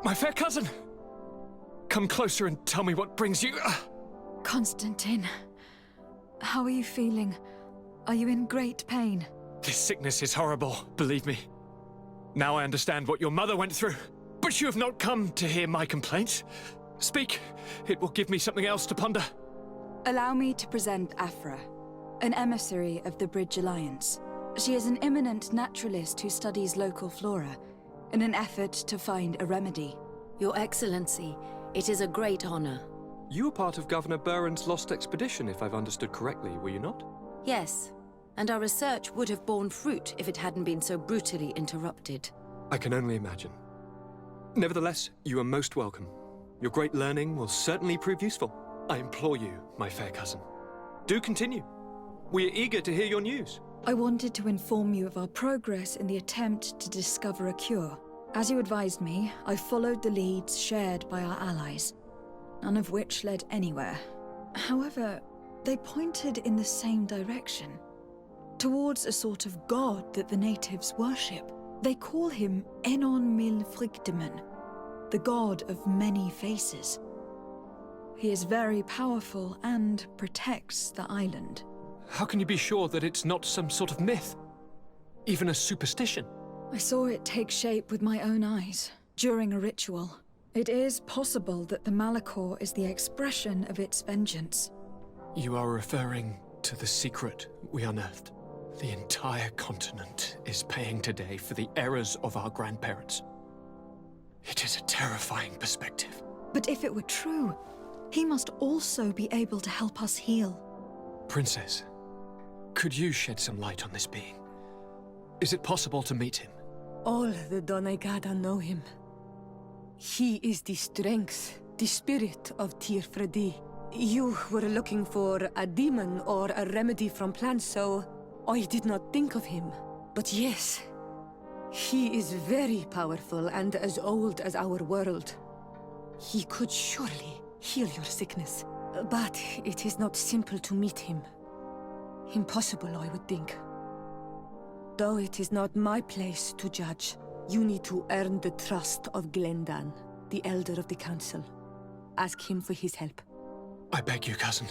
My fair cousin! Come closer and tell me what brings you... Constantine, how are you feeling? Are you in great pain? This sickness is horrible, believe me. Now I understand what your mother went through. But you have not come to hear my complaints. Speak. It will give me something else to ponder. Allow me to present Afra, an emissary of the Bridge Alliance. She is an eminent naturalist who studies local flora in an effort to find a remedy. Your Excellency, it is a great honor. You were part of Governor Buren's lost expedition, if I've understood correctly, were you not? Yes, and our research would have borne fruit if it hadn't been so brutally interrupted. I can only imagine. Nevertheless, you are most welcome. Your great learning will certainly prove useful. I implore you, my fair cousin. Do continue. We are eager to hear your news. I wanted to inform you of our progress in the attempt to discover a cure. As you advised me, I followed the leads shared by our allies, none of which led anywhere. However, they pointed in the same direction, towards a sort of god that the natives worship. They call him Enon Mil Frichteman, the god of many faces. He is very powerful and protects the island. How can you be sure that it's not some sort of myth? Even a superstition? I saw it take shape with my own eyes, during a ritual. It is possible that the Malachor is the expression of its vengeance. You are referring to the secret we unearthed. The entire continent is paying today for the errors of our grandparents. It is a terrifying perspective. But if it were true, he must also be able to help us heal. Princess, could you shed some light on this being? Is it possible to meet him? All the Doneigada know him. He is the strength, the spirit of Tirfredi. You were looking for a demon or a remedy from plants, so I did not think of him. But yes, he is very powerful and as old as our world. He could surely heal your sickness. But it is not simple to meet him. Impossible, I would think. Though it is not my place to judge, you need to earn the trust of Glendan, the Elder of the Council. Ask him for his help. I beg you, cousin.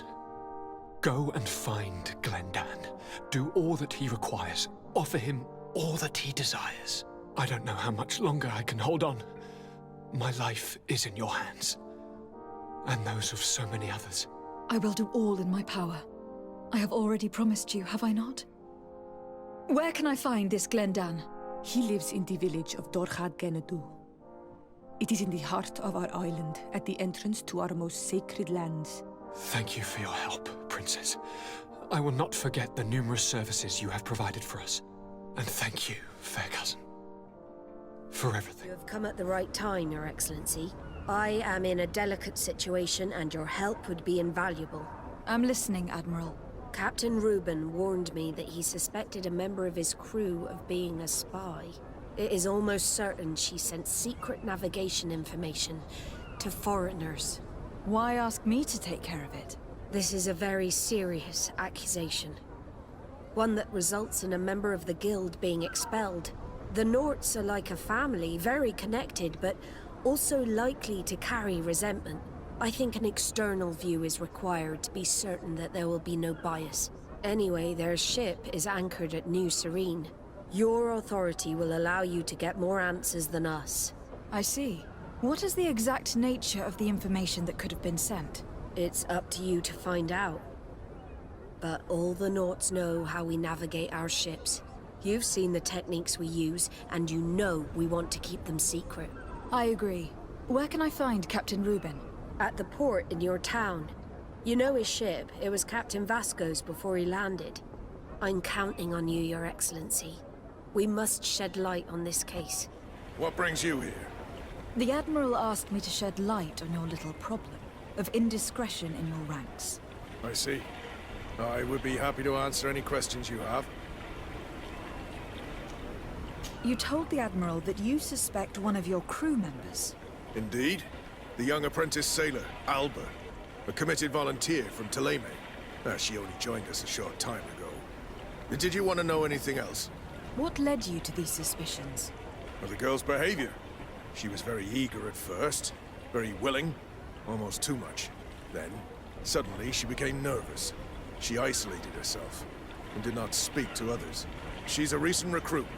Go and find Glendan. Do all that he requires. Offer him all that he desires. I don't know how much longer I can hold on. My life is in your hands. And those of so many others. I will do all in my power. I have already promised you, have I not? Where can I find this Glendan? He lives in the village of Dorchad Genadu. It is in the heart of our island, at the entrance to our most sacred lands. Thank you for your help, Princess. I will not forget the numerous services you have provided for us. And thank you, fair cousin, for everything. You have come at the right time, Your Excellency. I am in a delicate situation and your help would be invaluable. I'm listening, Admiral. Captain Reuben warned me that he suspected a member of his crew of being a spy. It is almost certain she sent secret navigation information to foreigners. Why ask me to take care of it? This is a very serious accusation. One that results in a member of the guild being expelled. The Norts are like a family, very connected, but also likely to carry resentment. I think an external view is required to be certain that there will be no bias. Anyway, their ship is anchored at New Serene. Your authority will allow you to get more answers than us. I see. What is the exact nature of the information that could have been sent? It's up to you to find out. But all the Norts know how we navigate our ships. You've seen the techniques we use, and you know we want to keep them secret. I agree. Where can I find Captain Reuben? At the port in your town. You know his ship. It was Captain Vasco's before he landed. I'm counting on you, Your Excellency. We must shed light on this case. What brings you here? The Admiral asked me to shed light on your little problem of indiscretion in your ranks. I see. I would be happy to answer any questions you have. You told the Admiral that you suspect one of your crew members. Indeed. The young apprentice sailor, Alba. A committed volunteer from Thélème. She only joined us a short time ago. Did you want to know anything else? What led you to these suspicions? Well, the girl's behavior. She was very eager at first, very willing, almost too much. Then, suddenly she became nervous. She isolated herself and did not speak to others. She's a recent recruit,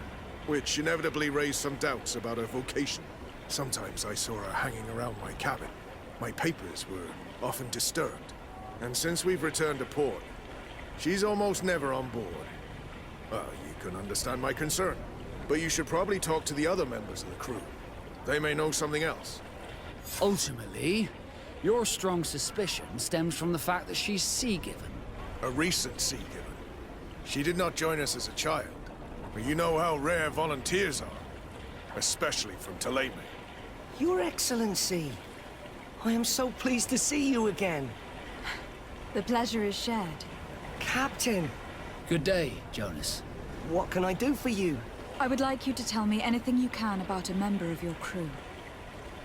which inevitably raised some doubts about her vocation. Sometimes I saw her hanging around my cabin. My papers were often disturbed. And since we've returned to port, she's almost never on board. Well, you can understand my concern. But you should probably talk to the other members of the crew. They may know something else. Ultimately, your strong suspicion stems from the fact that she's sea-given. A recent sea given. She did not join us as a child. But you know how rare volunteers are. Especially from Thélème. Your Excellency, I am so pleased to see you again. The pleasure is shared. Captain, Good day, Jonas. what can I do for you? I would like you to tell me anything you can about a member of your crew.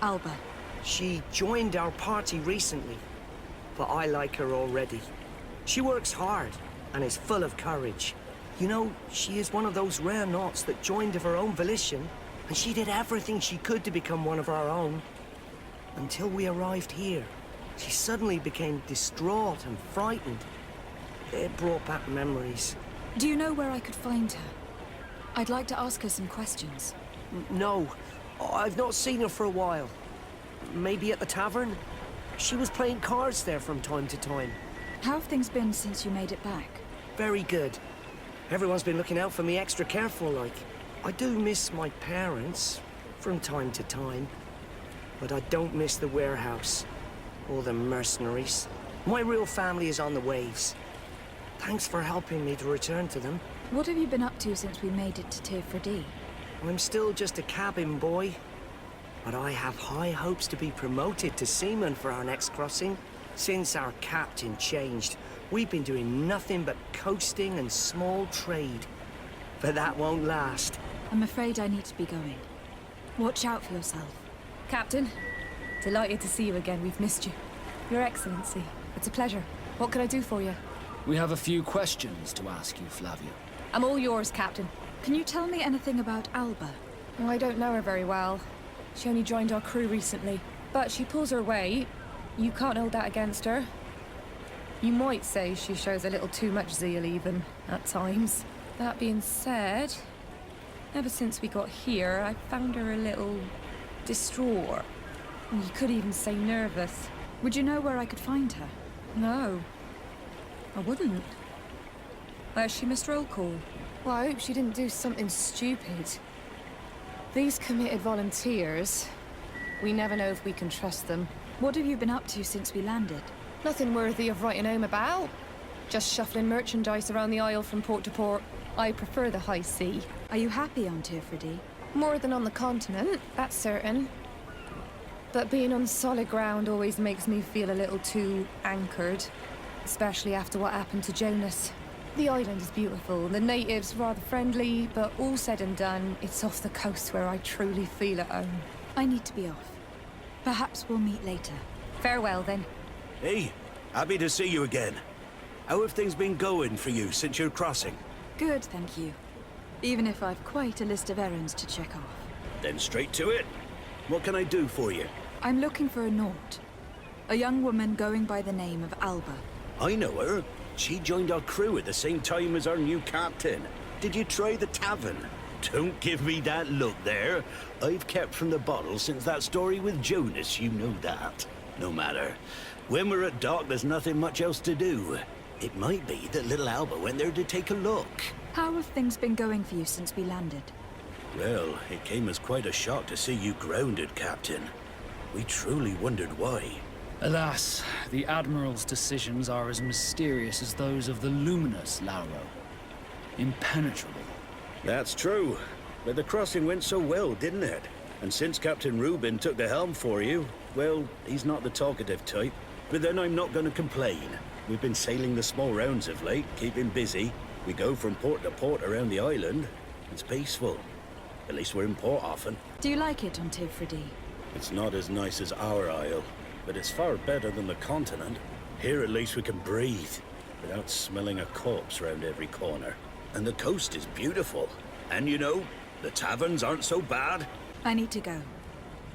Alba. She joined our party recently, but I like her already. She works hard and is full of courage. You know, she is one of those rare nauts that joined of her own volition, and she did everything she could to become one of our own. Until we arrived here, she suddenly became distraught and frightened. It brought back memories. Do you know where I could find her? I'd like to ask her some questions. No, I've not seen her for a while. Maybe at the tavern? She was playing cards there from time to time. How have things been since you made it back? Very good. Everyone's been looking out for me extra careful, like. I do miss my parents, from time to time. But I don't miss the warehouse, or the mercenaries. My real family is on the waves. Thanks for helping me to return to them. What have you been up to since we made it to Tir I'm still just a cabin boy, but I have high hopes to be promoted to seaman for our next crossing. Since our captain changed, we've been doing nothing but coasting and small trade. But that won't last. I'm afraid I need to be going. Watch out for yourself. Captain, delighted to see you again. We've missed you. Your Excellency, it's a pleasure. What can I do for you? We have a few questions to ask you, Flavia. I'm all yours, Captain. Can you tell me anything about Alba? Oh, I don't know her very well. She only joined our crew recently. But she pulls her weight. You can't hold that against her. You might say she shows a little too much zeal even, at times. That being said, ever since we got here, I found her a little distraught. You could even say nervous. Would you know where I could find her? No, I wouldn't. She missed roll call. Well, I hope she didn't do something stupid. These committed volunteers, we never know if we can trust them. What have you been up to since we landed? Nothing worthy of writing home about. Just shuffling merchandise around the Isle from port to port. I prefer the high sea. Are you happy on Tir More than on the continent, that's certain. But being on solid ground always makes me feel a little too anchored. Especially after what happened to Jonas. The island is beautiful, the natives rather friendly, but all said and done, it's off the coast where I truly feel at home. I need to be off. Perhaps we'll meet later. Farewell, then. Hey, happy to see you again. How have things been going for you since your crossing? Good, thank you. Even if I've quite a list of errands to check off. Then straight to it. What can I do for you? I'm looking for a Naut. A young woman going by the name of Alba. I know her. She joined our crew at the same time as our new captain. Did you try the tavern? Don't give me that look there. I've kept from the bottle since that story with Jonas, you know that. No matter. When we're at dock, there's nothing much else to do. It might be that little Alba went there to take a look. How have things been going for you since we landed? Well, it came as quite a shock to see you grounded, Captain. We truly wondered why. Alas, the Admiral's decisions are as mysterious as those of the luminous Lauro. Impenetrable. That's true. But the crossing went so well, didn't it? And since Captain Rubin took the helm for you, well, he's not the talkative type. But then I'm not gonna complain. We've been sailing the small rounds of late, keeping busy. We go from port to port around the island. It's peaceful. At least we're in port often. Do you like it on Tir It's not as nice as our isle, but it's far better than the continent. Here at least we can breathe, without smelling a corpse round every corner. And the coast is beautiful. And you know, the taverns aren't so bad. I need to go.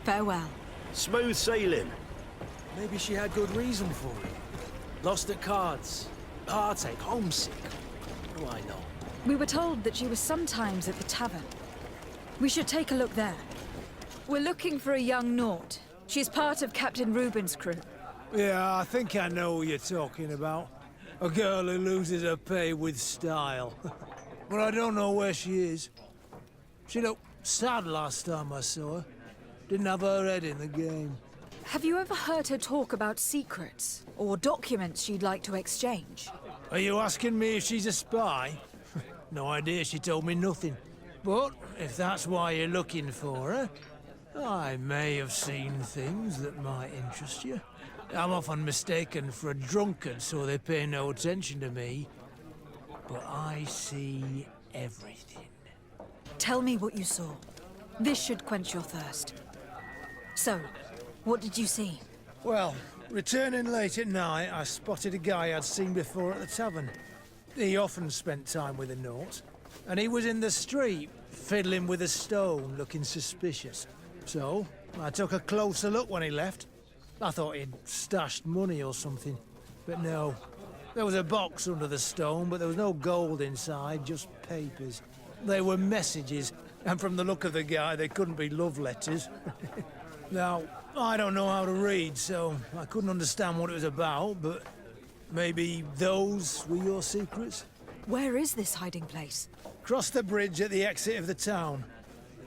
Farewell. Smooth sailing. Maybe she had good reason for it. Lost at cards, heartache, homesick. What do I know? We were told that she was sometimes at the tavern. We should take a look there. We're looking for a young Naut. She's part of Captain Reuben's crew. Yeah, I think I know who you're talking about. A girl who loses her pay with style. But I don't know where she is. She looked sad last time I saw her. Didn't have her head in the game. Have you ever heard her talk about secrets or documents she'd like to exchange? Are you asking me if she's a spy? No idea, she told me nothing. But if that's why you're looking for her, I may have seen things that might interest you. I'm often mistaken for a drunkard, so they pay no attention to me. But I see everything. Tell me what you saw. This should quench your thirst. So, what did you see? Well, returning late at night, I spotted a guy I'd seen before at the tavern. He often spent time with the Naut, and he was in the street, fiddling with a stone, looking suspicious. So, I took a closer look when he left. I thought he'd stashed money or something, but no. There was a box under the stone, but there was no gold inside, just papers. They were messages, and from the look of the guy, they couldn't be love letters. Now, I don't know how to read, so I couldn't understand what it was about, but maybe those were your secrets? Where is this hiding place? Cross the bridge at the exit of the town.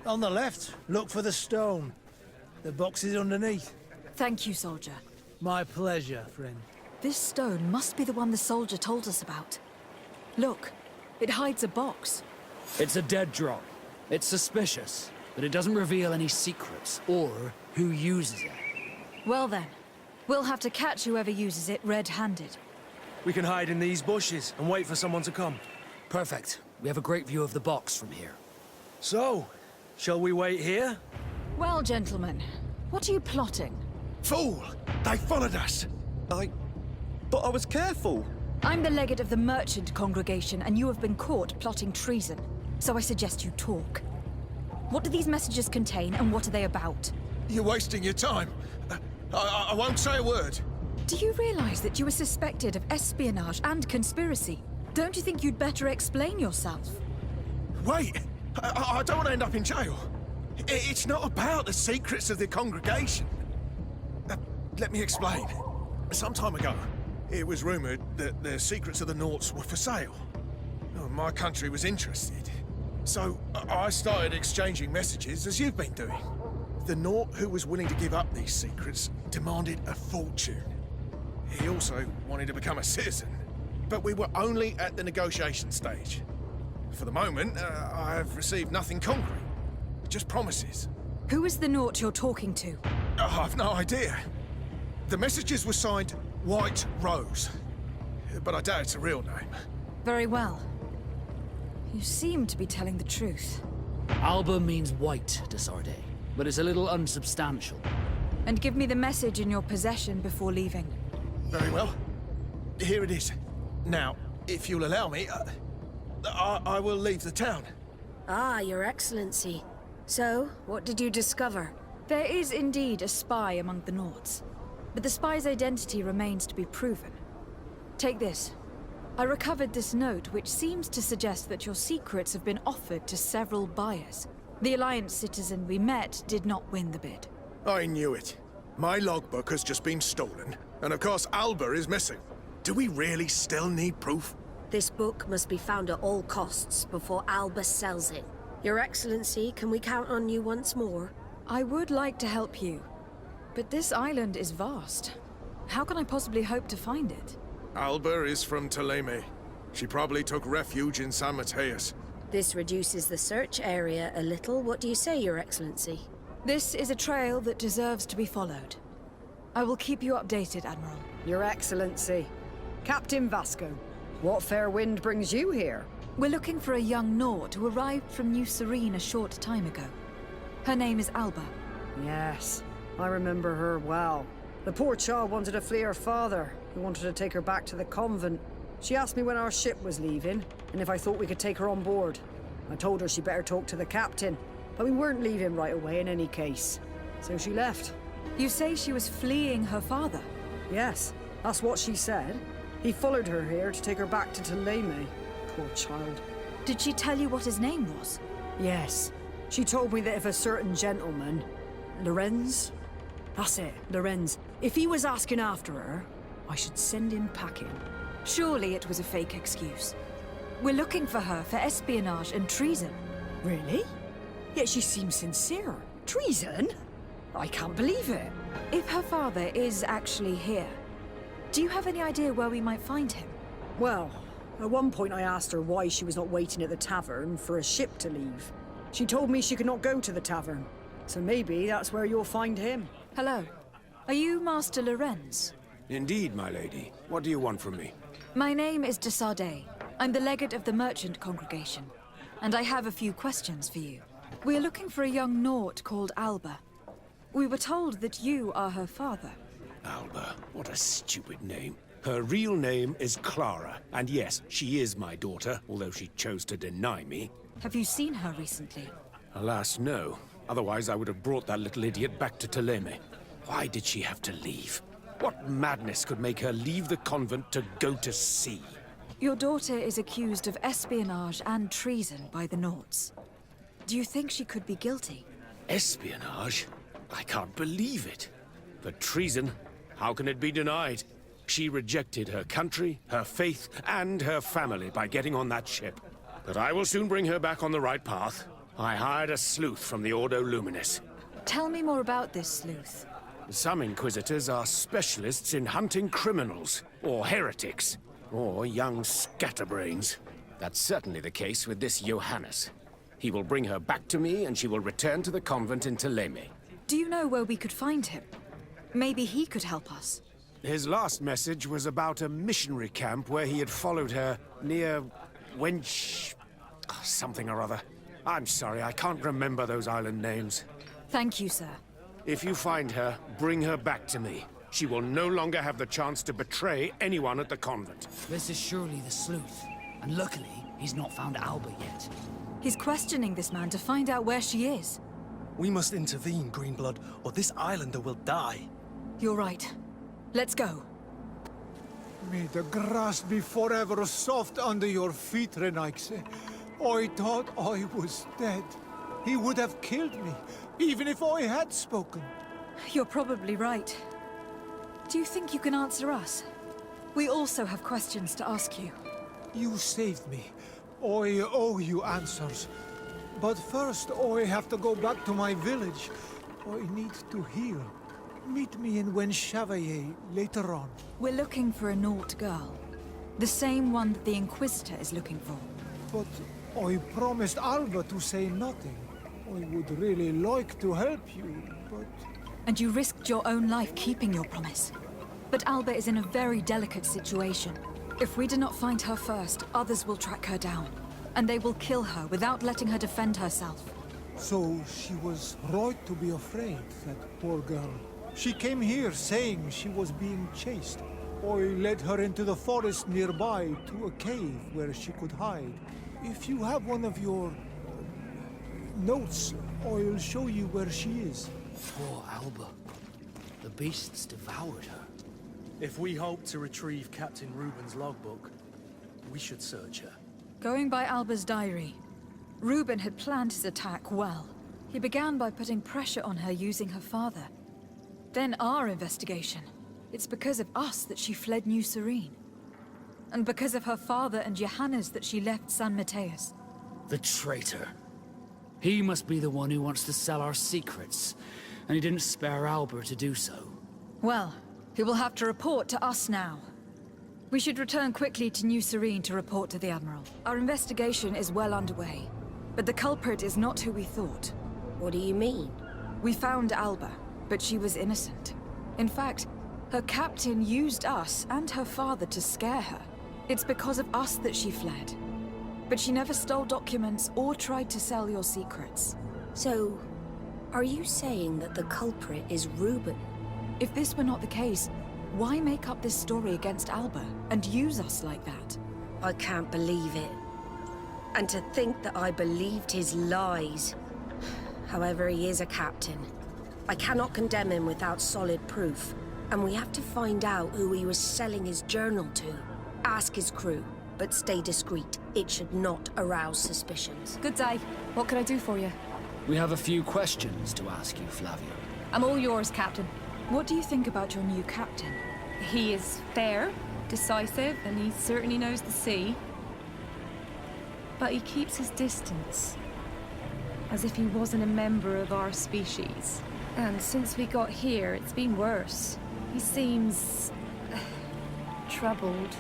On the left, look for the stone. The box is underneath. Thank you, soldier. My pleasure, friend. This stone must be the one the soldier told us about. Look, it hides a box. It's a dead drop. It's suspicious, but it doesn't reveal any secrets or who uses it. Well then, we'll have to catch whoever uses it red-handed. We can hide in these bushes and wait for someone to come. Perfect. We have a great view of the box from here. So, shall we wait here? Well, gentlemen, what are you plotting? Fool! They followed us! But I was careful! I'm the legate of the merchant congregation, and you have been caught plotting treason. So I suggest you talk. What do these messages contain, and what are they about? You're wasting your time. I won't say a word. Do you realize that you are suspected of espionage and conspiracy? Don't you think you'd better explain yourself? Wait! I don't want to end up in jail. It's not about the secrets of the congregation. Let me explain. Some time ago, it was rumored that the secrets of the Nauts were for sale. My country was interested. So I started exchanging messages as you've been doing. The Naut who was willing to give up these secrets demanded a fortune. He also wanted to become a citizen. But we were only at the negotiation stage. For the moment, I have received nothing concrete. Just promises. Who is the Naut you're talking to? I've no idea. The messages were signed White Rose. But I doubt it's a real name. Very well. You seem to be telling the truth. Alba means white, DeSardet, but it's a little unsubstantial. And give me the message in your possession before leaving. Very well. Here it is. Now, if you'll allow me, I will leave the town. Ah, Your Excellency. So, what did you discover? There is indeed a spy among the Nauts, but the spy's identity remains to be proven. Take this. I recovered this note, which seems to suggest that your secrets have been offered to several buyers. The Alliance citizen we met did not win the bid. I knew it. My logbook has just been stolen, and of course Alba is missing. Do we really still need proof? This book must be found at all costs before Alba sells it. Your Excellency, can we count on you once more? I would like to help you, but this island is vast. How can I possibly hope to find it? Alba is from Ptolemy. She probably took refuge in San Mateus. This reduces the search area a little. What do you say, Your Excellency? This is a trail that deserves to be followed. I will keep you updated, Admiral. Your Excellency. Captain Vasco, what fair wind brings you here? We're looking for a young Naut who arrived from New Serene a short time ago. Her name is Alba. Yes, I remember her well. The poor child wanted to flee her father, who wanted to take her back to the convent. She asked me when our ship was leaving, and if I thought we could take her on board. I told her she better talk to the captain, but we weren't leaving right away in any case. So she left. You say she was fleeing her father? Yes, that's what she said. He followed her here to take her back to Thélème. Poor child. Did she tell you what his name was? Yes. She told me that if a certain gentleman... Lorenz? That's it, Lorenz. If he was asking after her, I should send him packing. Surely it was a fake excuse. We're looking for her for espionage and treason. Really? Yet she seems sincere. Treason? I can't believe it. If her father is actually here, do you have any idea where we might find him? Well, at one point I asked her why she was not waiting at the tavern for a ship to leave. She told me she could not go to the tavern. So maybe that's where you'll find him. Hello. Are you Master Lorenz? Indeed, my lady. What do you want from me? My name is DeSardet. I'm the legate of the merchant congregation, and I have a few questions for you. We're looking for a young Naut called Alba. We were told that you are her father. Alba, what a stupid name. Her real name is Clara, and yes, she is my daughter, although she chose to deny me. Have you seen her recently? Alas, no. Otherwise, I would have brought that little idiot back to Thélème. Why did she have to leave? What madness could make her leave the convent to go to sea? Your daughter is accused of espionage and treason by the Nauts. Do you think she could be guilty? Espionage? I can't believe it. But treason? How can it be denied? She rejected her country, her faith, and her family by getting on that ship. But I will soon bring her back on the right path. I hired a sleuth from the Ordo Luminis. Tell me more about this sleuth. Some Inquisitors are specialists in hunting criminals, or heretics, or young scatterbrains. That's certainly the case with this Johannes. He will bring her back to me, and she will return to the convent in Thélème. Do you know where we could find him? Maybe he could help us. His last message was about a missionary camp where he had followed her near Wench... something or other. I'm sorry, I can't remember those island names. Thank you, sir. If you find her, bring her back to me. She will no longer have the chance to betray anyone at the convent. This is surely the sleuth. And luckily, he's not found Alba yet. He's questioning this man to find out where she is. We must intervene, Greenblood, or this islander will die. You're right. Let's go. May the grass be forever soft under your feet, Renaix. I thought I was dead. He would have killed me, even if I had spoken. You're probably right. Do you think you can answer us? We also have questions to ask you. You saved me. I owe you answers. But first, I have to go back to my village. I need to heal. Meet me in Wenchavaye later on. We're looking for a Naut girl. The same one that the Inquisitor is looking for. But I promised Alba to say nothing. I would really like to help you, but... And you risked your own life keeping your promise. But Alba is in a very delicate situation. If we do not find her first, others will track her down. And they will kill her without letting her defend herself. So she was right to be afraid, that poor girl. She came here saying she was being chased. I led her into the forest nearby to a cave where she could hide. If you have one of your... notes, I'll show you where she is. Poor Alba. The beasts devoured her. If we hope to retrieve Captain Reuben's logbook, we should search her. Going by Alba's diary, Reuben had planned his attack well. He began by putting pressure on her using her father. Then our investigation. It's because of us that she fled New Serene. And because of her father and Johannes that she left San Mateus. The traitor. He must be the one who wants to sell our secrets, and he didn't spare Alba to do so. Well, he will have to report to us now. We should return quickly to New Serene to report to the Admiral. Our investigation is well underway, but the culprit is not who we thought. What do you mean? We found Alba, but she was innocent. In fact, her captain used us and her father to scare her. It's because of us that she fled. But she never stole documents or tried to sell your secrets. So, are you saying that the culprit is Reuben? If this were not the case, why make up this story against Alba and use us like that? I can't believe it. And to think that I believed his lies. However, he is a captain. I cannot condemn him without solid proof. And we have to find out who he was selling his journal to. Ask his crew, but stay discreet. It should not arouse suspicions. Good day. What can I do for you? We have a few questions to ask you, Flavio. I'm all yours, Captain. What do you think about your new captain? He is fair, decisive, and he certainly knows the sea. But he keeps his distance. As if he wasn't a member of our species. And since we got here, it's been worse. He seems... troubled.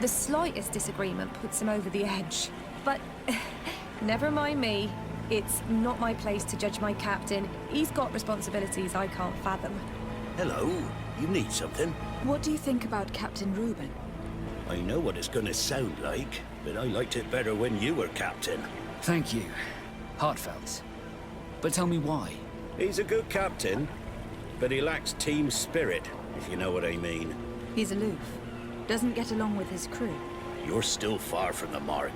The slightest disagreement puts him over the edge. But never mind me. It's not my place to judge my captain. He's got responsibilities I can't fathom. Hello, you need something? What do you think about Captain Reuben? I know what it's gonna sound like, but I liked it better when you were captain. Thank you. Heartfelt. But tell me why. He's a good captain, but he lacks team spirit, if you know what I mean. He's aloof. Doesn't get along with his crew. You're still far from the mark.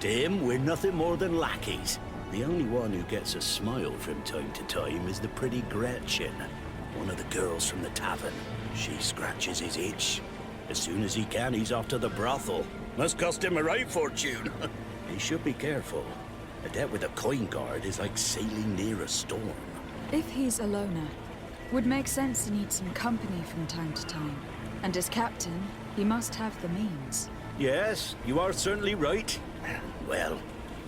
To him, we're nothing more than lackeys. The only one who gets a smile from time to time is the pretty Gretchen, one of the girls from the tavern. She scratches his itch. As soon as he can, he's off to the brothel. Must cost him a right fortune. He should be careful. A debt with a coin guard is like sailing near a storm. If he's a loner, would make sense to need some company from time to time. And as captain, he must have the means. Yes, you are certainly right. Well,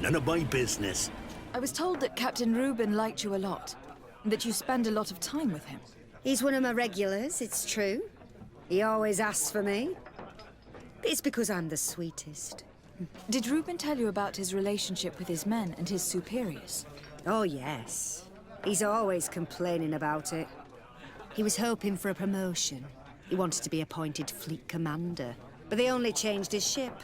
none of my business. I was told that Captain Reuben liked you a lot, and that you spend a lot of time with him. He's one of my regulars, it's true. He always asks for me. It's because I'm the sweetest. Did Reuben tell you about his relationship with his men and his superiors? Oh, yes. He's always complaining about it. He was hoping for a promotion. He wanted to be appointed fleet commander, but they only changed his ship.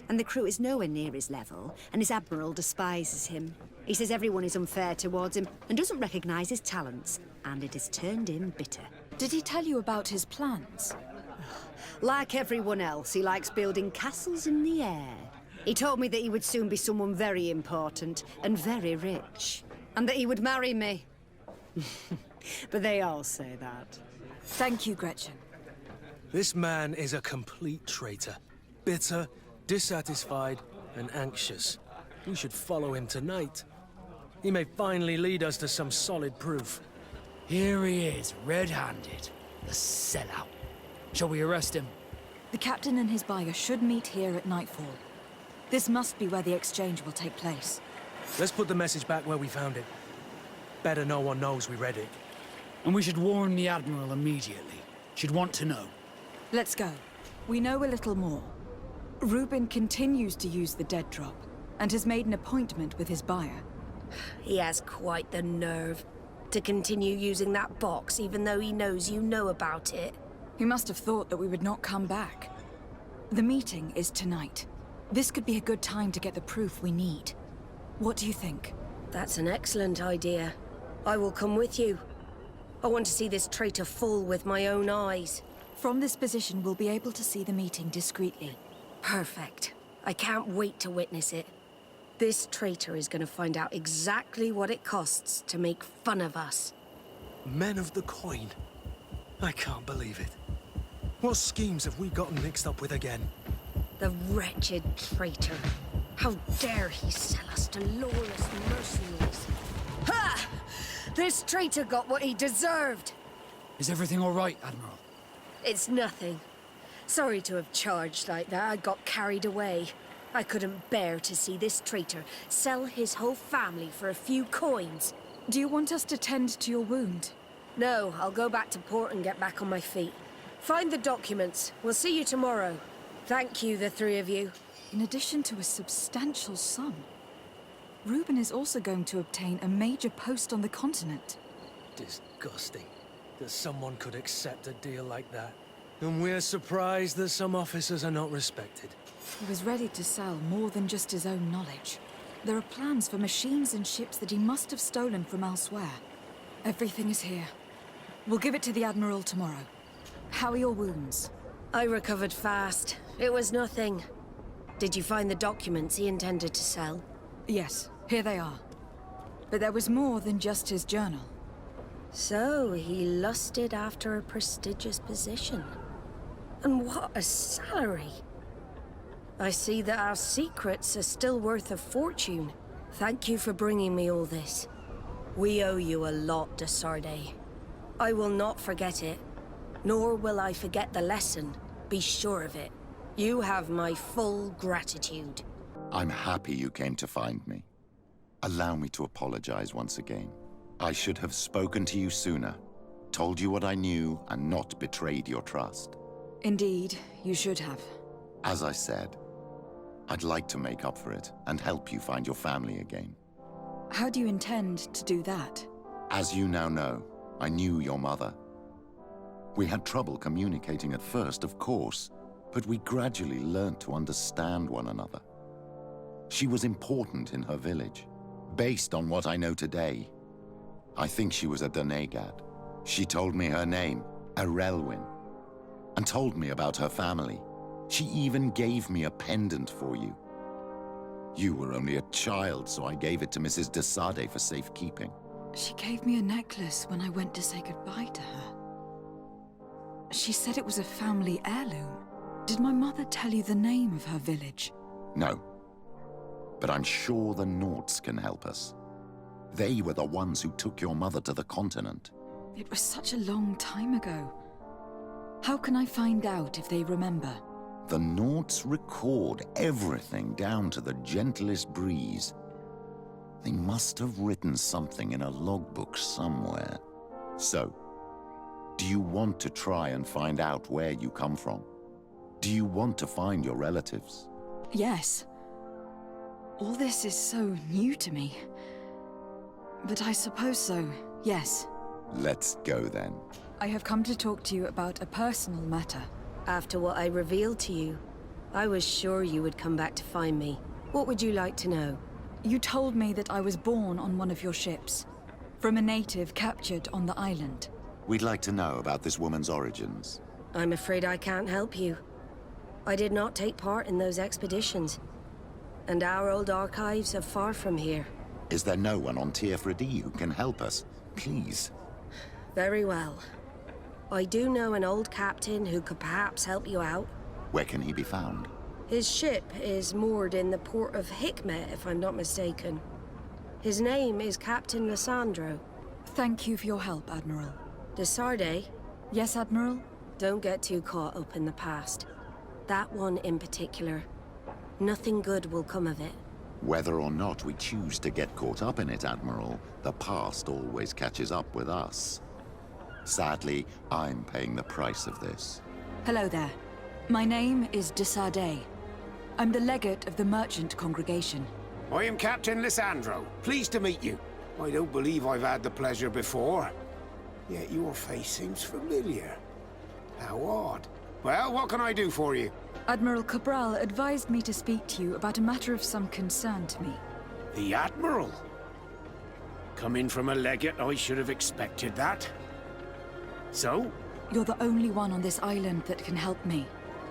And the crew is nowhere near his level, and his admiral despises him. He says everyone is unfair towards him and doesn't recognize his talents, and it has turned him bitter. Did he tell you about his plans? Like everyone else, he likes building castles in the air. He told me that he would soon be someone very important and very rich, and that he would marry me. But they all say that. Thank you, Gretchen. This man is a complete traitor. Bitter, dissatisfied, and anxious. We should follow him tonight. He may finally lead us to some solid proof. Here he is, red-handed. The sellout. Shall we arrest him? The captain and his buyer should meet here at nightfall. This must be where the exchange will take place. Let's put the message back where we found it. Better no one knows we read it. And we should warn the Admiral immediately. She'd want to know. Let's go. We know a little more. Reuben continues to use the dead drop, and has made an appointment with his buyer. He has quite the nerve to continue using that box even though he knows you know about it. He must have thought that we would not come back. The meeting is tonight. This could be a good time to get the proof we need. What do you think? That's an excellent idea. I will come with you. I want to see this traitor fall with my own eyes. From this position, we'll be able to see the meeting discreetly. Perfect. I can't wait to witness it. This traitor is going to find out exactly what it costs to make fun of us. Men of the coin. I can't believe it. What schemes have we gotten mixed up with again? The wretched traitor. How dare he sell us to lawless mercenaries? Ha! This traitor got what he deserved. Is everything all right, Admiral? It's nothing. Sorry to have charged like that. I got carried away. I couldn't bear to see this traitor sell his whole family for a few coins. Do you want us to tend to your wound? No, I'll go back to port and get back on my feet. Find the documents. We'll see you tomorrow. Thank you, the three of you. In addition to a substantial sum, Reuben is also going to obtain a major post on the continent. Disgusting that someone could accept a deal like that. And we're surprised that some officers are not respected. He was ready to sell more than just his own knowledge. There are plans for machines and ships that he must have stolen from elsewhere. Everything is here. We'll give it to the Admiral tomorrow. How are your wounds? I recovered fast. It was nothing. Did you find the documents he intended to sell? Yes, here they are. But there was more than just his journal. So he lusted after a prestigious position. And what a salary! I see that our secrets are still worth a fortune. Thank you for bringing me all this. We owe you a lot, DeSardet. I will not forget it, nor will I forget the lesson. Be sure of it. You have my full gratitude. I'm happy you came to find me. Allow me to apologize once again. I should have spoken to you sooner, told you what I knew, and not betrayed your trust. Indeed, you should have. As I said, I'd like to make up for it and help you find your family again. How do you intend to do that? As you now know, I knew your mother. We had trouble communicating at first, of course, but we gradually learned to understand one another. She was important in her village. Based on what I know today, I think she was a DeSardet. She told me her name, Arelwyn, and told me about her family. She even gave me a pendant for you. You were only a child, so I gave it to Mrs. DeSardet for safekeeping. She gave me a necklace when I went to say goodbye to her. She said it was a family heirloom. Did my mother tell you the name of her village? No. But I'm sure the Norts can help us. They were the ones who took your mother to the continent. It was such a long time ago. How can I find out if they remember? The Norts record everything down to the gentlest breeze. They must have written something in a logbook somewhere. So, do you want to try and find out where you come from? Do you want to find your relatives? Yes. All this is so new to me. But I suppose so, yes. Let's go then. I have come to talk to you about a personal matter. After what I revealed to you, I was sure you would come back to find me. What would you like to know? You told me that I was born on one of your ships, from a native captured on the island. We'd like to know about this woman's origins. I'm afraid I can't help you. I did not take part in those expeditions, and our old archives are far from here. Is there no one on Teerfredi who can help us? Please. Very well. I do know an old captain who could perhaps help you out. Where can he be found? His ship is moored in the port of Hikmet, if I'm not mistaken. His name is Captain Lissandro. Thank you for your help, Admiral. DeSardet? Yes, Admiral? Don't get too caught up in the past. That one in particular. Nothing good will come of it. Whether or not we choose to get caught up in it, Admiral, the past always catches up with us. Sadly, I'm paying the price of this. Hello there. My name is DeSardet. I'm the legate of the merchant congregation. I am Captain Lissandro. Pleased to meet you. I don't believe I've had the pleasure before. Yet your face seems familiar. How odd. Well, what can I do for you? Admiral Cabral advised me to speak to you about a matter of some concern to me. The Admiral? Coming from a legate, I should have expected that. So? You're the only one on this island that can help me.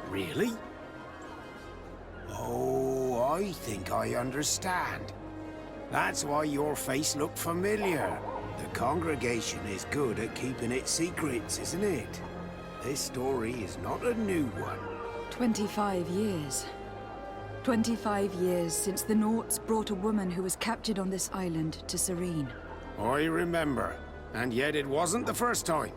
Really? Oh, I think I understand. That's why your face looked familiar. The congregation is good at keeping its secrets, isn't it? This story is not a new one. 25 years. 25 years since the Norts brought a woman who was captured on this island to Serene. I remember, and yet it wasn't the first time.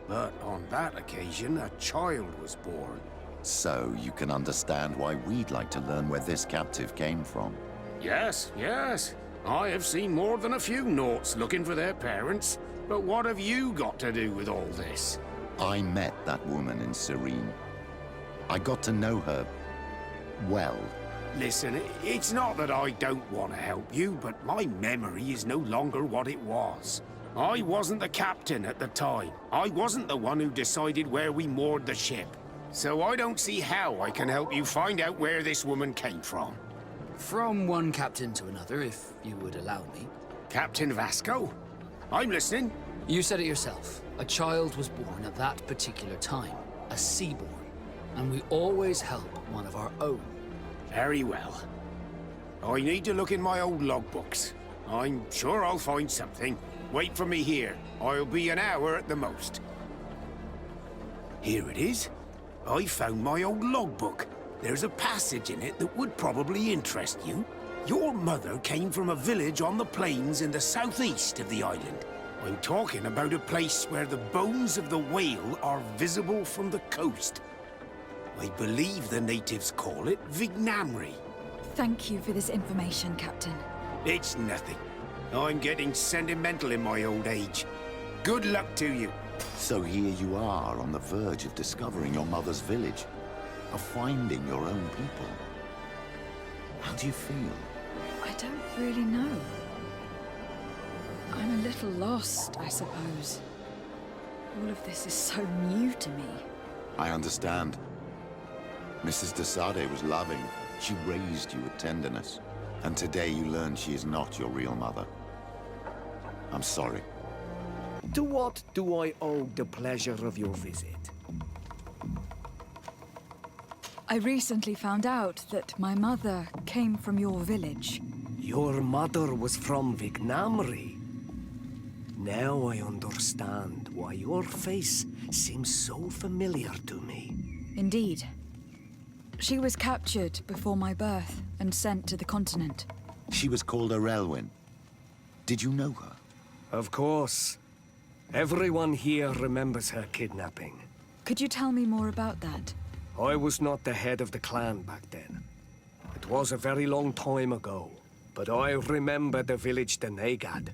But on that occasion, a child was born. So you can understand why we'd like to learn where this captive came from. Yes, yes. I have seen more than a few Norts looking for their parents. But what have you got to do with all this? I met that woman in Serene. I got to know her well. Listen, it's not that I don't want to help you, but my memory is no longer what it was. I wasn't the captain at the time. I wasn't the one who decided where we moored the ship. So I don't see how I can help you find out where this woman came from. From one captain to another, if you would allow me. Captain Vasco? I'm listening. You said it yourself. A child was born at that particular time. A seaborn. And we always help one of our own. Very well. I need to look in my old logbooks. I'm sure I'll find something. Wait for me here. I'll be an hour at the most. Here it is. I found my old logbook. There's a passage in it that would probably interest you. Your mother came from a village on the plains in the southeast of the island. I'm talking about a place where the bones of the whale are visible from the coast. I believe the natives call it Vignamri. Thank you for this information, Captain. It's nothing. I'm getting sentimental in my old age. Good luck to you. So here you are on the verge of discovering your mother's village, of finding your own people. How do you feel? I don't really know. I'm a little lost, I suppose. All of this is so new to me. I understand. Mrs. DeSardet was loving. She raised you with tenderness. And today you learn she is not your real mother. I'm sorry. To what do I owe the pleasure of your visit? I recently found out that my mother came from your village. Your mother was from Vignamri. Now I understand why your face seems so familiar to me. Indeed. She was captured before my birth and sent to the continent. She was called Arelwyn. Did you know her? Of course. Everyone here remembers her kidnapping. Could you tell me more about that? I was not the head of the clan back then. It was a very long time ago. But I remember the village Denegad.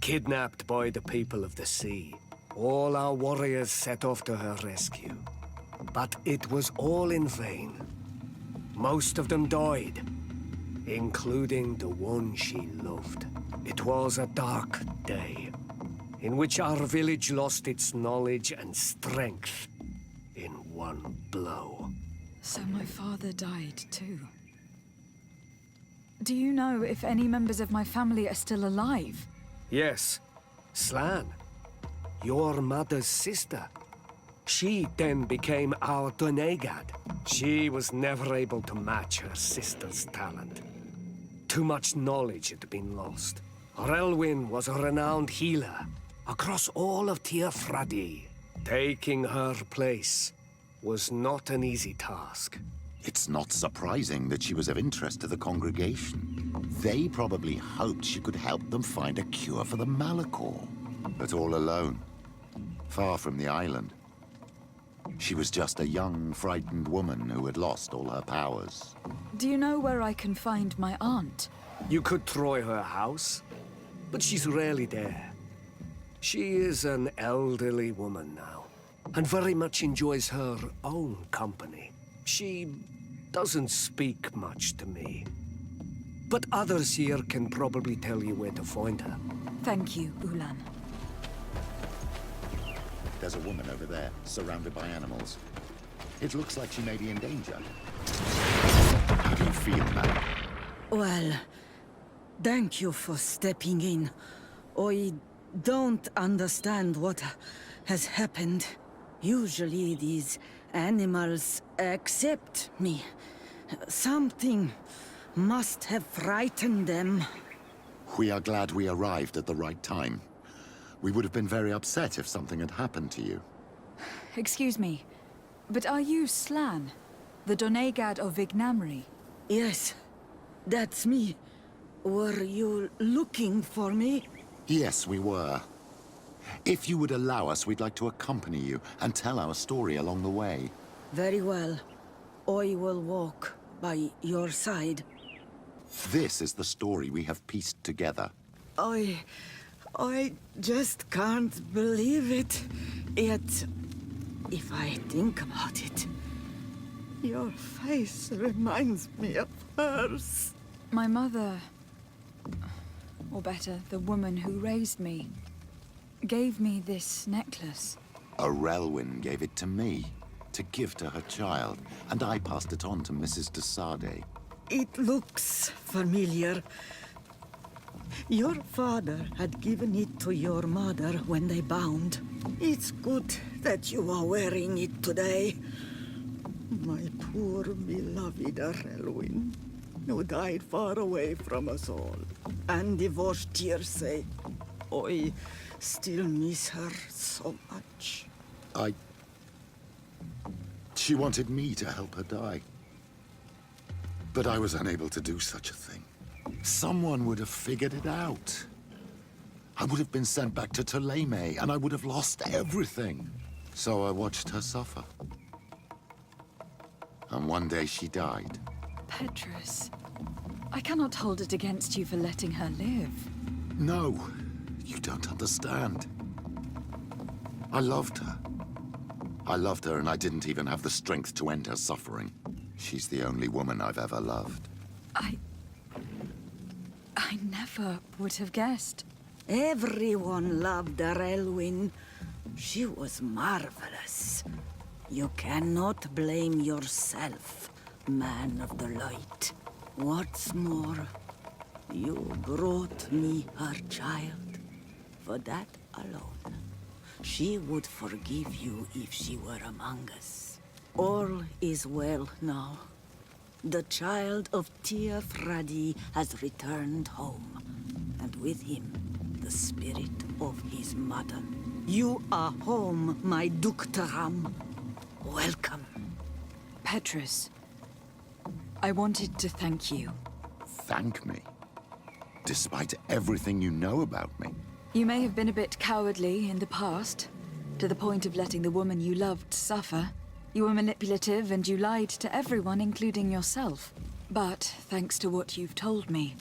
Kidnapped by the people of the sea. All our warriors set off to her rescue. But it was all in vain. Most of them died, including the one she loved. It was a dark day, in which our village lost its knowledge and strength in one blow. So my father died too. Do you know if any members of my family are still alive? Yes, Slan, your mother's sister. She then became our Donegad. She was never able to match her sister's talent. Too much knowledge had been lost. Relwyn was a renowned healer across all of Tirfradi. Taking her place was not an easy task. It's not surprising that she was of interest to the congregation. They probably hoped she could help them find a cure for the Malachor. But all alone, far from the island. She was just a young, frightened woman who had lost all her powers. Do you know where I can find my aunt? You could try her house, but she's rarely there. She is an elderly woman now, and very much enjoys her own company. She doesn't speak much to me. But others here can probably tell you where to find her. Thank you, Ulan. There's a woman over there, surrounded by animals. It looks like she may be in danger. How do you feel, man? Well, thank you for stepping in. I don't understand what has happened. Usually these animals accept me. Something must have frightened them. We are glad we arrived at the right time. We would have been very upset if something had happened to you. Excuse me, but are you Slan, the Donegad of Vignamri? Yes, that's me. Were you looking for me? Yes, we were. If you would allow us, we'd like to accompany you and tell our story along the way. Very well. I will walk by your side. This is the story we have pieced together. I just can't believe it. Yet, if I think about it, your face reminds me of hers. My mother, or better, the woman who raised me, gave me this necklace. Arelwyn gave it to me, to give to her child, and I passed it on to Mrs. DeSardet. It looks familiar. Your father had given it to your mother when they bound. It's good that you are wearing it today. My poor beloved Arelwyn, who died far away from us all, and divorced Tirce. I still miss her so much. She wanted me to help her die. But I was unable to do such a thing. Someone would have figured it out. I would have been sent back to Ptolemy, and I would have lost everything. So I watched her suffer. And one day she died. Petrus, I cannot hold it against you for letting her live. No, you don't understand. I loved her. I loved her, and I didn't even have the strength to end her suffering. She's the only woman I've ever loved. I never would have guessed. Everyone loved her, Elwyn. She was marvelous. You cannot blame yourself, man of the light. What's more, you brought me her child. For that alone, she would forgive you if she were among us. All is well now. The child of Tyr Fradi has returned home, and with him, the spirit of his mother. You are home, my Duktaram. Welcome. Petrus, I wanted to thank you. Thank me? Despite everything you know about me? You may have been a bit cowardly in the past, to the point of letting the woman you loved suffer. You were manipulative and you lied to everyone, including yourself. But thanks to what you've told me,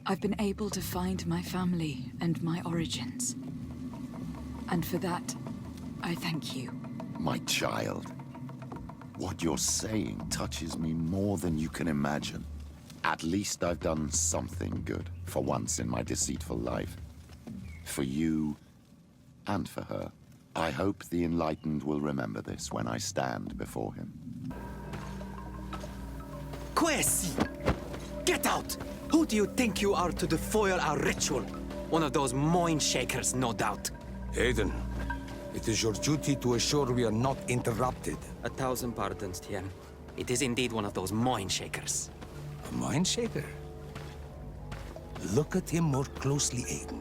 I've been able to find my family and my origins. And for that, I thank you. My child. What you're saying touches me more than you can imagine. At least I've done something good, for once in my deceitful life. For you, and for her. I hope the Enlightened will remember this when I stand before him. Quesi! Get out! Who do you think you are to foil our ritual? One of those mind shakers, no doubt. Aiden, it is your duty to assure we are not interrupted. 1,000 pardons, Tien. It is indeed one of those mind shakers. A mind shaker? Look at him more closely, Aiden.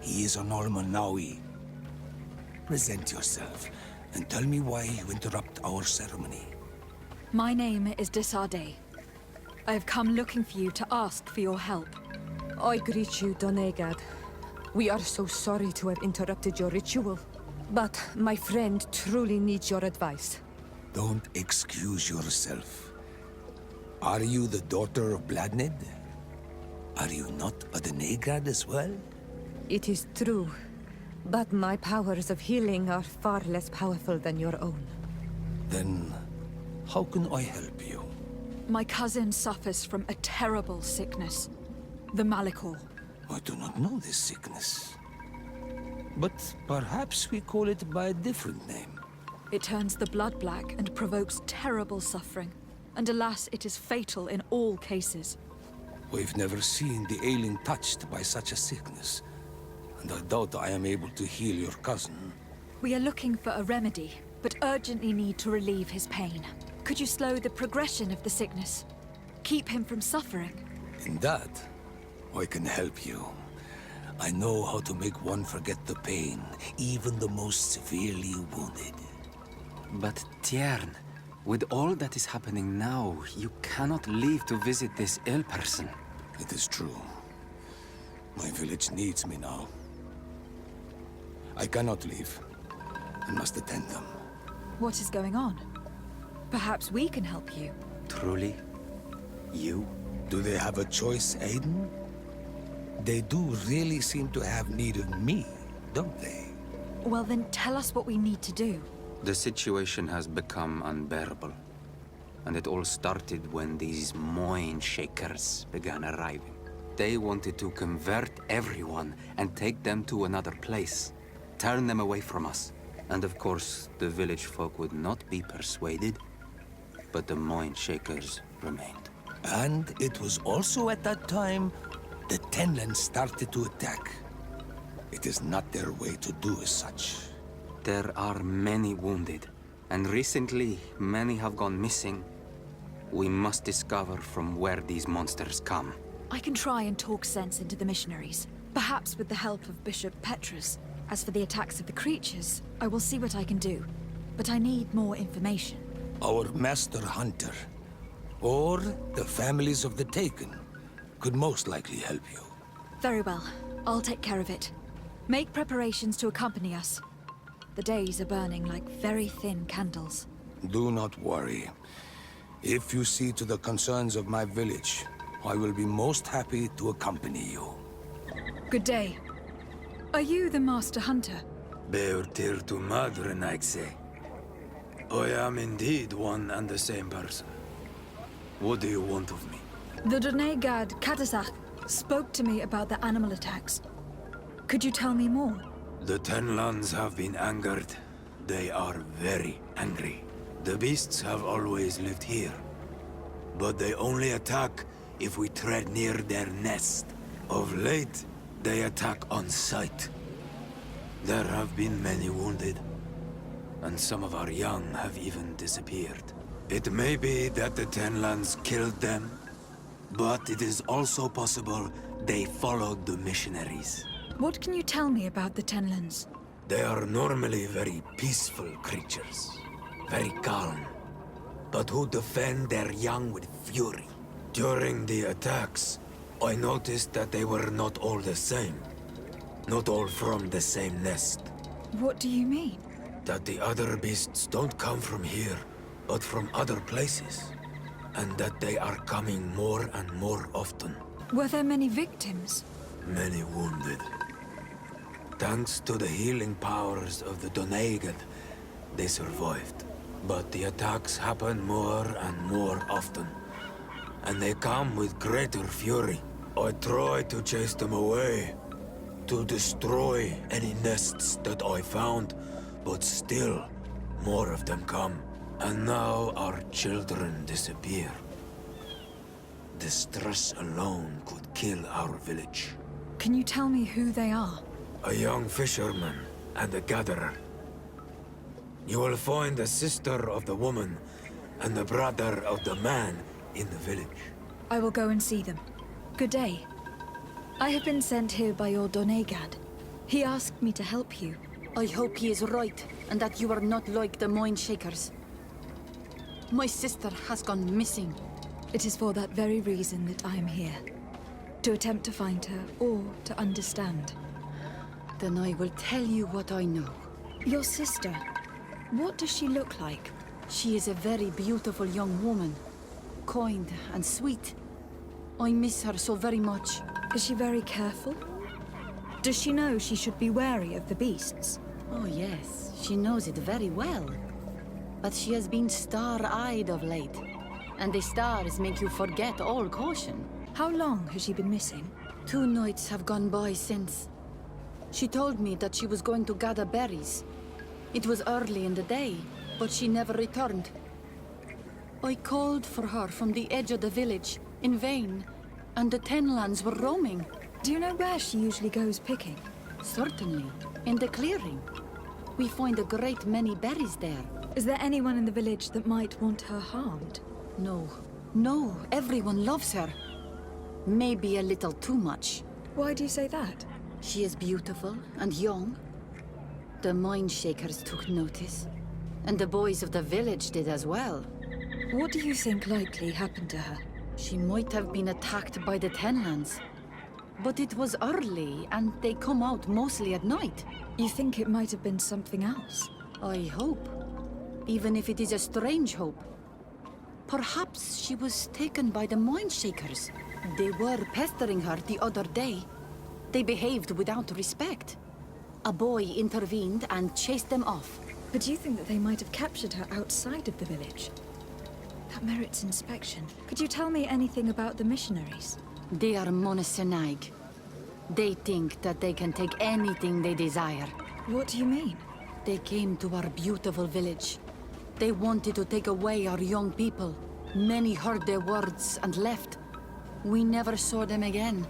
He is an Almanawi. Present yourself, and tell me why you interrupt our ceremony. My name is DeSardet. I have come looking for you to ask for your help. I greet you, Donegad. We are so sorry to have interrupted your ritual. But my friend truly needs your advice. Don't excuse yourself. Are you the daughter of Bladnid? Are you not a Donegad as well? It is true. But my powers of healing are far less powerful than your own. Then, how can I help you? My cousin suffers from a terrible sickness. The Malikor. I do not know this sickness. But perhaps we call it by a different name. It turns the blood black and provokes terrible suffering. And alas, it is fatal in all cases. We've never seen the ailing touched by such a sickness. And I doubt I am able to heal your cousin. We are looking for a remedy, but urgently need to relieve his pain. Could you slow the progression of the sickness? Keep him from suffering? In that, I can help you. I know how to make one forget the pain, even the most severely wounded. But Tiern, with all that is happening now, you cannot leave to visit this ill person. It is true. My village needs me now. I cannot leave. I must attend them. What is going on? Perhaps we can help you. Truly? You? Do they have a choice, Aiden? They do really seem to have need of me, don't they? Well then, tell us what we need to do. The situation has become unbearable. And it all started when these mind shakers began arriving. They wanted to convert everyone and take them to another place. Turn them away from us. And of course, the village folk would not be persuaded. But the mind shakers remained. And it was also at that time the Tenland started to attack. It is not their way to do as such. There are many wounded, and recently many have gone missing. We must discover from where these monsters come. I can try and talk sense into the missionaries. Perhaps with the help of Bishop Petrus. As for the attacks of the creatures, I will see what I can do. But I need more information. Our master hunter, or the families of the Taken, could most likely help you. Very well. I'll take care of it. Make preparations to accompany us. The days are burning like very thin candles. Do not worry. If you see to the concerns of my village, I will be most happy to accompany you. Good day. Are you the Master Hunter? Beortir tu madre, Naixe. I am indeed one and the same person. What do you want of me? The Donegad Katasach spoke to me about the animal attacks. Could you tell me more? The Ten Lands have been angered. They are very angry. The beasts have always lived here. But they only attack if we tread near their nest. Of late, they attack on sight. There have been many wounded, and some of our young have even disappeared. It may be that the Ten Lands killed them, but it is also possible they followed the missionaries. What can you tell me about the Tenlands? They are normally very peaceful creatures, very calm, but who defend their young with fury. During the attacks, I noticed that they were not all the same. Not all from the same nest. What do you mean? That the other beasts don't come from here, but from other places. And that they are coming more and more often. Were there many victims? Many wounded. Thanks to the healing powers of the Donegad, they survived. But the attacks happen more and more often. And they come with greater fury. I try to chase them away, to destroy any nests that I found, but still, more of them come. And now our children disappear. The stress alone could kill our village. Can you tell me who they are? A young fisherman and a gatherer. You will find the sister of the woman and the brother of the man in the village. I will go and see them. Good day. I have been sent here by your Donegad. He asked me to help you. I hope he is right, and that you are not like the Moin Shakers. My sister has gone missing. It is for that very reason that I am here. To attempt to find her, or to understand. Then I will tell you what I know. Your sister, what does she look like? She is a very beautiful young woman. Kind and sweet. I miss her so very much. Is she very careful? Does she know she should be wary of the beasts? Oh yes, she knows it very well. But she has been star-eyed of late. And the stars make you forget all caution. How long has she been missing? 2 nights have gone by since. She told me that she was going to gather berries. It was early in the day, but she never returned. I called for her from the edge of the village, in vain, and the Tenlands were roaming. Do you know where she usually goes picking? Certainly, in the clearing. We find a great many berries there. Is there anyone in the village that might want her harmed? No. No, everyone loves her. Maybe a little too much. Why do you say that? She is beautiful and young. The Mind Shakers took notice. And the boys of the village did as well. What do you think likely happened to her? She might have been attacked by the Tenlands. But it was early, and they come out mostly at night. You think it might have been something else? I hope. Even if it is a strange hope. Perhaps she was taken by the Mind Shakers. They were pestering her the other day. They behaved without respect. A boy intervened and chased them off. But do you think that they might have captured her outside of the village? That merits inspection. Could you tell me anything about the missionaries? They are monastenaig. They think that they can take anything they desire. What do you mean? They came to our beautiful village. They wanted to take away our young people. Many heard their words and left. We never saw them again.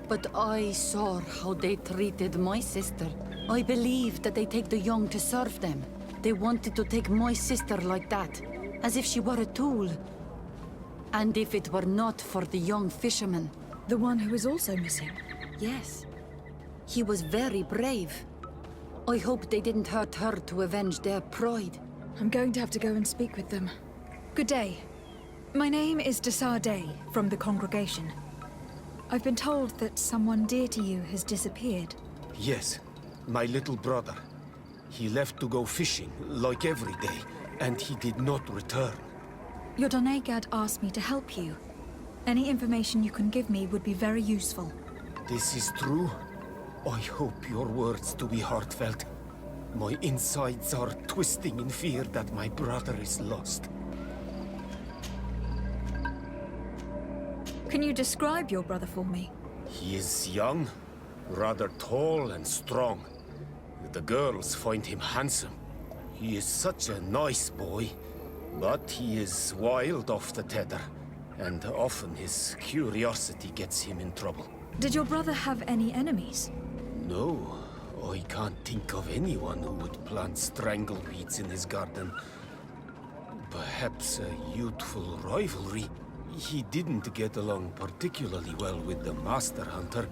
But I saw how they treated my sister. I believe that they take the young to serve them. They wanted to take my sister like that, as if she were a tool. And if it were not for the young fisherman... The one who is also missing? Yes. He was very brave. I hope they didn't hurt her to avenge their pride. I'm going to have to go and speak with them. Good day. My name is DeSardet, from the congregation. I've been told that someone dear to you has disappeared. Yes, my little brother. He left to go fishing, like every day, and he did not return. Your Donegad asked me to help you. Any information you can give me would be very useful. This is true? I hope your words to be heartfelt. My insides are twisting in fear that my brother is lost. Can you describe your brother for me? He is young, rather tall and strong. The girls find him handsome. He is such a nice boy, but he is wild off the tether, and often his curiosity gets him in trouble. Did your brother have any enemies? No, I can't think of anyone who would plant strangleweeds in his garden. Perhaps a youthful rivalry. He didn't get along particularly well with the Master Hunter,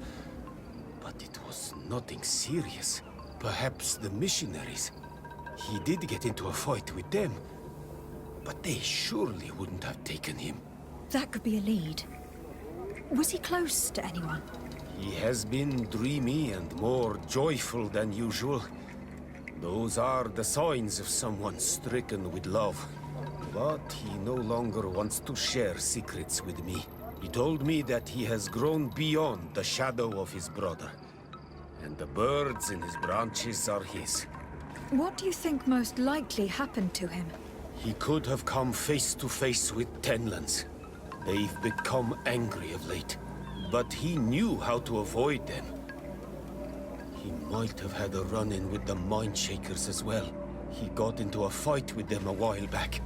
but it was nothing serious. Perhaps the missionaries. He did get into a fight with them, but they surely wouldn't have taken him. That could be a lead. Was he close to anyone? He has been dreamy and more joyful than usual. Those are the signs of someone stricken with love. But he no longer wants to share secrets with me. He told me that he has grown beyond the shadow of his brother, and the birds in his branches are his. What do you think most likely happened to him? He could have come face to face with Tenlands. They've become angry of late, but he knew how to avoid them. He might have had a run-in with the Mindshakers as well. He got into a fight with them a while back,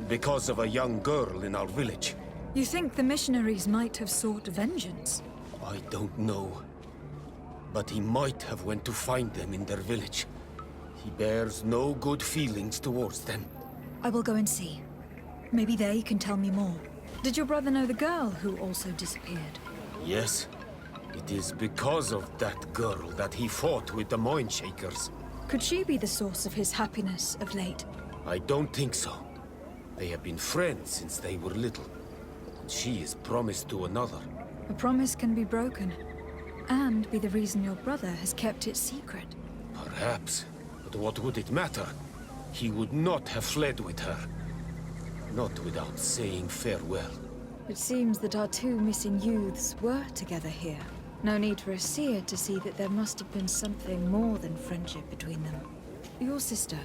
because of a young girl in our village. You think the missionaries might have sought vengeance? I don't know, but he might have went to find them in their village. He bears no good feelings towards them. I will go and see. Maybe they can tell me more. Did your brother know the girl who also disappeared? Yes. It is because of that girl that he fought with the Mindshakers. Could she be the source of his happiness of late? I don't think so. They have been friends since they were little. She is promised to another. A promise can be broken, and be the reason your brother has kept it secret. Perhaps, but what would it matter? He would not have fled with her. Not without saying farewell. It seems that our two missing youths were together here. No need for a seer to see that there must have been something more than friendship between them. Your sister,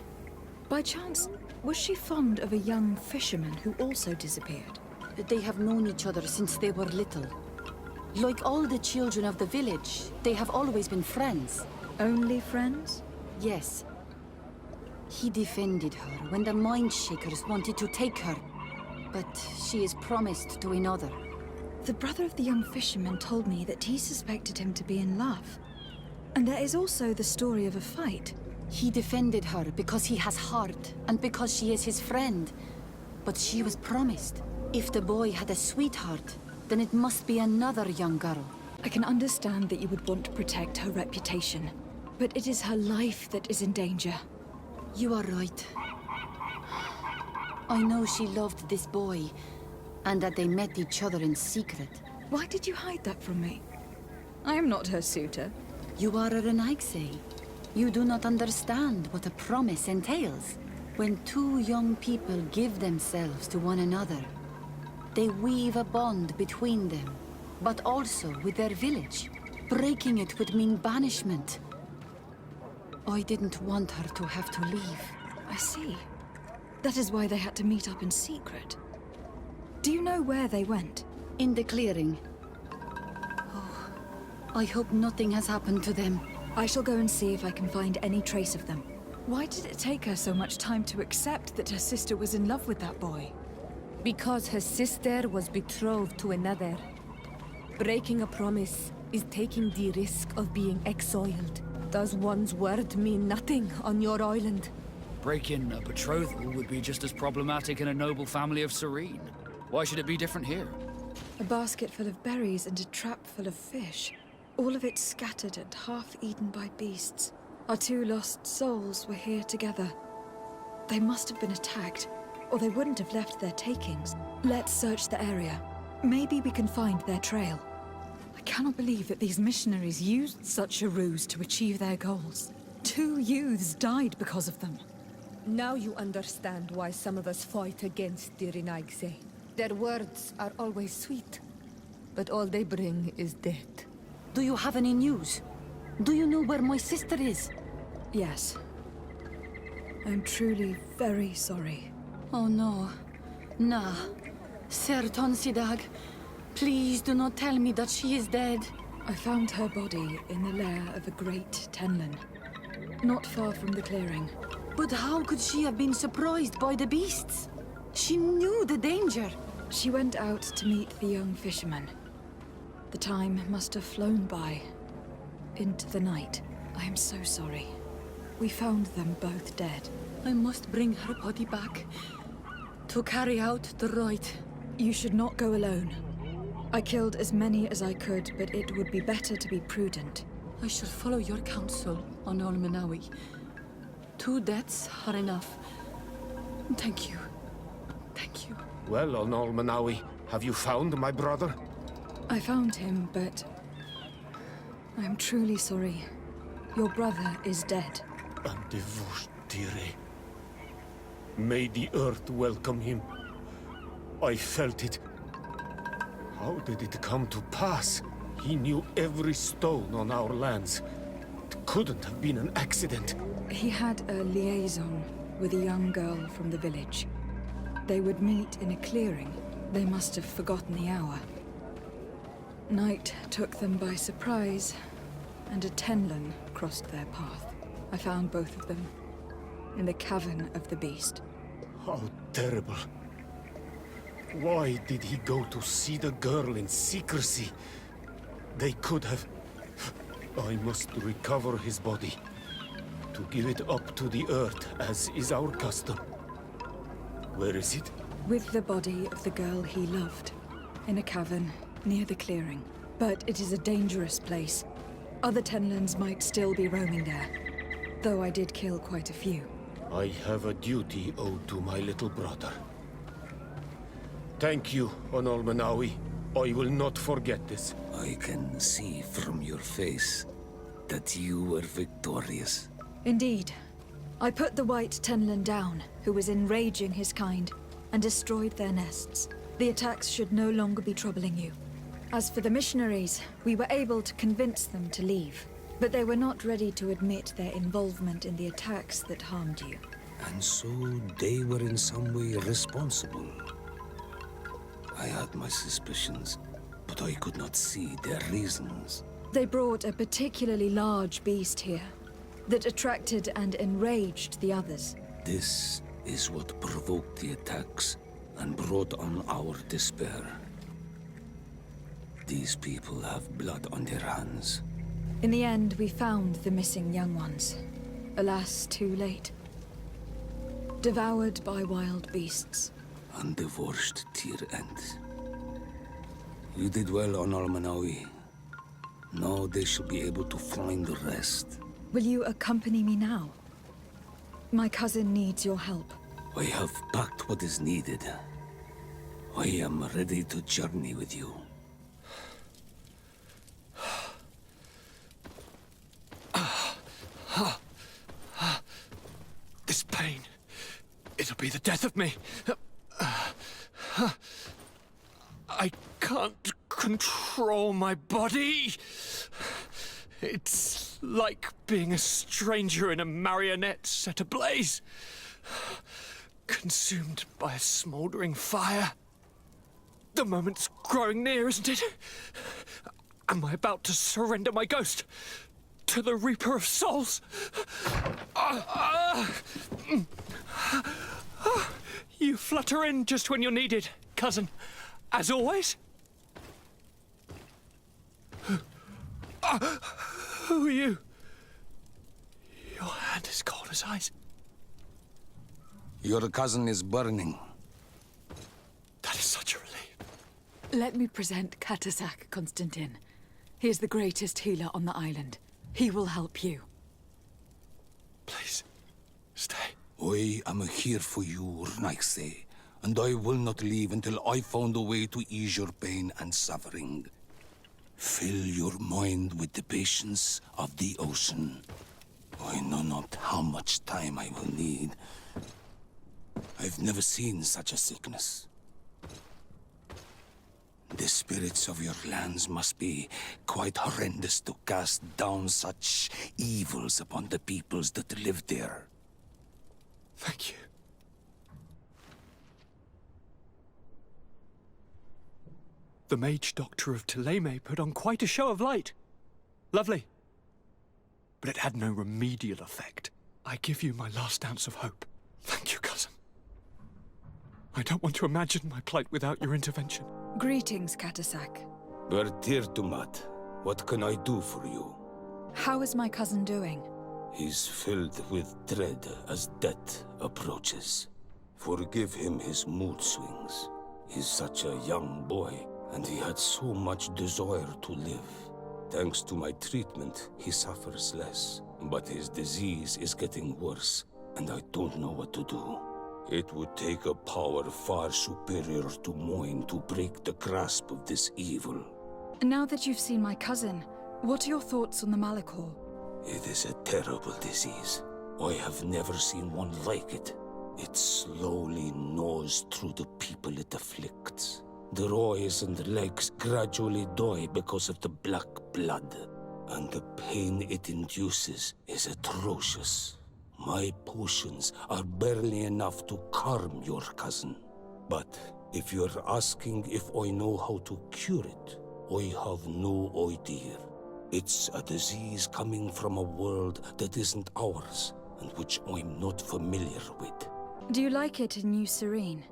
by chance, was she fond of a young fisherman who also disappeared? They have known each other since they were little. Like all the children of the village, they have always been friends. Only friends? Yes. He defended her when the Mindshakers wanted to take her, but she is promised to another. The brother of the young fisherman told me that he suspected him to be in love. And there is also the story of a fight. He defended her because he has heart, and because she is his friend. But she was promised. If the boy had a sweetheart, then it must be another young girl. I can understand that you would want to protect her reputation, but it is her life that is in danger. You are right. I know she loved this boy, and that they met each other in secret. Why did you hide that from me? I am not her suitor. You are a Renaigse. You do not understand what a promise entails. When two young people give themselves to one another, they weave a bond between them, but also with their village. Breaking it would mean banishment. I didn't want her to have to leave. I see. That is why they had to meet up in secret. Do you know where they went? In the clearing. Oh, I hope nothing has happened to them. I shall go and see if I can find any trace of them. Why did it take her so much time to accept that her sister was in love with that boy? Because her sister was betrothed to another. Breaking a promise is taking the risk of being exiled. Does one's word mean nothing on your island? Breaking a betrothal would be just as problematic in a noble family of Serene. Why should it be different here? A basket full of berries and a trap full of fish. All of it scattered and half eaten by beasts. Our 2 lost souls were here together. They must have been attacked, or they wouldn't have left their takings. Let's search the area. Maybe we can find their trail. I cannot believe that these missionaries used such a ruse to achieve their goals. 2 youths died because of them. Now you understand why some of us fight against the Renaigse. Their words are always sweet, but all they bring is death. Do you have any news? Do you know where my sister is? Yes. I'm truly very sorry. Oh no. Nah. Ser Tonsidag, please do not tell me that she is dead. I found her body in the lair of a great Tenlin, not far from the clearing. But how could she have been surprised by the beasts? She knew the danger. She went out to meet the young fisherman. The time must have flown by, into the night. I am so sorry. We found them both dead. I must bring her body back to carry out the rite. You should not go alone. I killed as many as I could, but it would be better to be prudent. I shall follow your counsel on Olmenawi. 2 deaths are enough. Thank you. Thank you. Well, on Olmenawi, have you found my brother? I found him, but I am truly sorry. Your brother is dead. Andevostire. May the earth welcome him. I felt it. How did it come to pass? He knew every stone on our lands. It couldn't have been an accident. He had a liaison with a young girl from the village. They would meet in a clearing. They must have forgotten the hour. Night took them by surprise, and a Tenlin crossed their path. I found both of them in the cavern of the beast. How terrible. Why did he go to see the girl in secrecy? They could have... I must recover his body. To give it up to the earth, as is our custom. Where is it? With the body of the girl he loved, in a cavern near the clearing. But it is a dangerous place. Other Tenlins might still be roaming there, though I did kill quite a few. I have a duty owed to my little brother. Thank you, Onolmenawi. I will not forget this. I can see from your face that you were victorious. Indeed. I put the white Tenlin down, who was enraging his kind, and destroyed their nests. The attacks should no longer be troubling you. As for the missionaries, we were able to convince them to leave, but they were not ready to admit their involvement in the attacks that harmed you. And so they were in some way responsible. I had my suspicions, but I could not see their reasons. They brought a particularly large beast here that attracted and enraged the others. This is what provoked the attacks and brought on our despair. These people have blood on their hands. In the end, we found the missing young ones. Alas, too late. Devoured by wild beasts. And divorced to your end. You did well on Almanawi. Now they shall be able to find the rest. Will you accompany me now? My cousin needs your help. I have packed what is needed. I am ready to journey with you. This pain, it'll be the death of me. I can't control my body. It's like being a stranger in a marionette set ablaze. Consumed by a smouldering fire. The moment's growing near, isn't it? Am I about to surrender my ghost to the Reaper of Souls? You flutter in just when you're needed, cousin. As always. Who are you? Your hand is cold as ice. Your cousin is burning. That is such a relief. Let me present Katasak, Constantin. He is the greatest healer on the island. He will help you. Please, stay. I am here for you, Rnaise, and I will not leave until I found a way to ease your pain and suffering. Fill your mind with the patience of the ocean. I know not how much time I will need. I've never seen such a sickness. The spirits of your lands must be quite horrendous to cast down such evils upon the peoples that live there. Thank you. The Mage Doctor of Thélème put on quite a show of light. Lovely. But it had no remedial effect. I give you my last ounce of hope. Thank you, cousin. I don't want to imagine my plight without your intervention. Greetings, Katasak. Bertirtumat, what can I do for you? How is my cousin doing? He's filled with dread as death approaches. Forgive him his mood swings. He's such a young boy, and he had so much desire to live. Thanks to my treatment, he suffers less. But his disease is getting worse, and I don't know what to do. It would take a power far superior to mine to break the grasp of this evil. Now that you've seen my cousin, what are your thoughts on the Malachor? It is a terrible disease. I have never seen one like it. It slowly gnaws through the people it afflicts. Their eyes and legs gradually die because of the black blood. And the pain it induces is atrocious. My potions are barely enough to calm your cousin. But if you're asking if I know how to cure it, I have no idea. It's a disease coming from a world that isn't ours, and which I'm not familiar with. Do you like it in New Serene?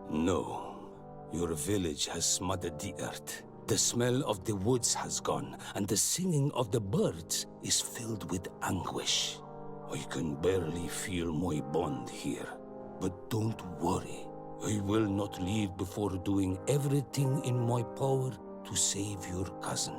No. Your village has smothered the earth. The smell of the woods has gone, and the singing of the birds is filled with anguish. I can barely feel my bond here. But don't worry. I will not leave before doing everything in my power to save your cousin.